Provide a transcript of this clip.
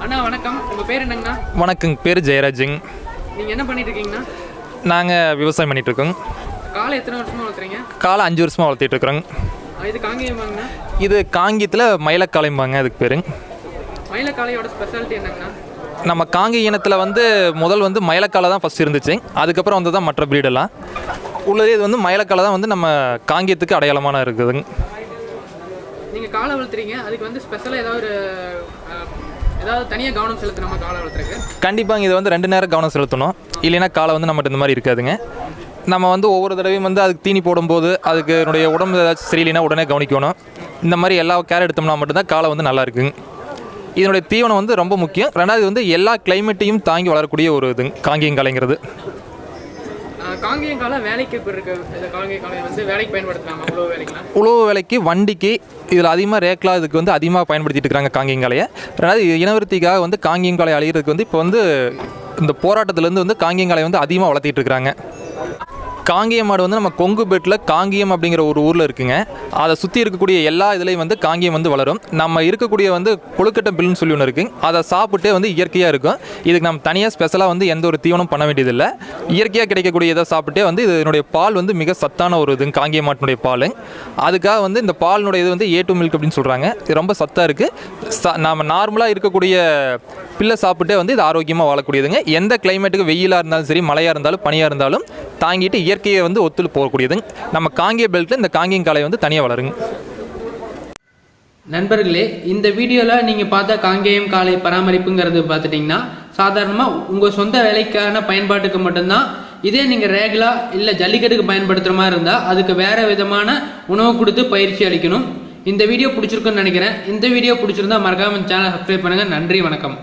அண்ணா வணக்கம், உங்கள் பேர் என்னங்கண்ணா? வணக்கங்க, பேர் ஜெயராஜுங்க. நீங்கள் என்ன பண்ணிட்டு இருக்கீங்கண்ணா? நாங்கள் விவசாயம் பண்ணிகிட்ருக்கோங்க. காலை எத்தனை வருஷமாக வளர்த்துறீங்க? காலை 5 வருஷமாக வளர்த்திட்ருக்குறோங்க. இது காங்கேயமாங்கண்ணா? இது காங்கியத்தில் மயிலக்காளைம்பாங்க அதுக்கு பேருங்க. மயிலக்காளையோட ஸ்பெஷாலிட்டி என்னங்கண்ணா? நம்ம காங்கி இனத்தில் முதல் மயிலக்காலை தான் ஃபஸ்ட் இருந்துச்சு. அதுக்கப்புறம் வந்து தான் மற்ற ப்ரீடெல்லாம் உள்ளதே. இது மயிலக்காலை தான் நம்ம காங்கியத்துக்கு அடையாளமான இருக்குதுங்க. நீங்கள் காலை வளர்த்துறீங்க, அதுக்கு ஸ்பெஷலாக ஏதாவது தனியாக கவனம் செலுத்தணுமா காலை வளர்த்துறதுக்கு? கண்டிப்பாங்க, இது 2 நேரம் கவனம் செலுத்தணும். இல்லைன்னா காலை நம்மகிட்ட இந்த மாதிரி இருக்காதுங்க. நம்ம ஒவ்வொரு தடவையும் அதுக்கு தீனி போடும்போது அதுக்கு என்னுடைய உடம்பு ஏதாச்சும் சரியில்லைன்னா உடனே கவனிக்கணும். இந்த மாதிரி எல்லா கேர் எடுத்தோம்னா மட்டும்தான் காலை நல்லா இருக்குங்க. இதனுடைய தீவனம் ரொம்ப முக்கியம். ரெண்டாவது எல்லா கிளைமேட்டையும் தாங்கி வளரக்கூடிய ஒரு இது காங்கேயங்காலைங்கிறது. காங்கேயங்காலை வேலைக்கு இருக்கு. இந்த காங்கேயங்காலை வேலைக்கு பயன்படுத்தலாமா? உழவு வேலைக்கு, உழவு வேலைக்கு, வண்டிக்கு, இதில் அதிகமாக ரேக்லாம் இதுக்கு அதிகமாக பயன்படுத்திட்டு இருக்காங்க காங்கேயங்காலையை. ரெண்டாவது இனவருத்திக்காக காங்கேயங்காலை அழிகிறதுக்கு இப்போ இந்த போராட்டத்திலேருந்து காங்கேயங்காலை அதிகமாக வளர்த்திட்டு இருக்கிறாங்க. காங்கேய மாடு நம்ம கொங்குபேட்டில் காங்கேயம் அப்படிங்கிற ஒரு ஊரில் இருக்குங்க. அதை சுற்றி இருக்கக்கூடிய எல்லா இதுலேயும் காங்கேயம் வளரும். நம்ம இருக்கக்கூடிய கொழுக்கட்டை பில்லுன்னு சொல்லி ஒன்று இருக்குங்க. அதை சாப்பிட்டே இயற்கையாக இருக்கும். இதுக்கு நம்ம தனியாக ஸ்பெஷலாக எந்த ஒரு தீவனம் பண்ண வேண்டியதில்லை. இயற்கையாக கிடைக்கக்கூடிய இதை சாப்பிட்டே இதனுடைய பால் மிக சத்தான ஒரு இதுங்க காங்கேய மாட்டினுடைய பால். அதுக்காக இந்த பாலினுடைய இது A2 மில்க் அப்படின்னு சொல்கிறாங்க. இது ரொம்ப சத்தாக இருக்குது. நம்ம நார்மலாக இருக்கக்கூடிய பில்லை சாப்பிட்டே இது ஆரோக்கியமாக வாழக்கூடியதுங்க. எந்த கிளைமேட்டுக்கு வெயிலாக இருந்தாலும் சரி, மழையாக இருந்தாலும் பனியாக இருந்தாலும் தாங்கிட்டு இயற்கையை ஒத்துழு போகக்கூடியதுங்க. நம்ம காங்கேய பெல்ட்டில் இந்த காங்கேயங்காலை தனியாக வளருங்க. நண்பர்களே, இந்த வீடியோவில் நீங்கள் பார்த்த காங்கேயம் காலை பராமரிப்புங்கிறது பார்த்துட்டிங்கன்னா சாதாரணமாக உங்கள் சொந்த வேலைக்கான பயன்பாட்டுக்கு மட்டும்தான். இதே நீங்கள் ரேகுலா இல்லை ஜல்லிக்கட்டுக்கு பயன்படுத்துகிற மாதிரி இருந்தால் அதுக்கு வேறு விதமான உணவு கொடுத்து பயிற்சி அளிக்கணும். இந்த வீடியோ பிடிச்சிருக்குன்னு நினைக்கிறேன். இந்த வீடியோ பிடிச்சிருந்தா மறக்காம சேனல் சப்ஸ்கிரைப் பண்ணுங்கள். நன்றி, வணக்கம்.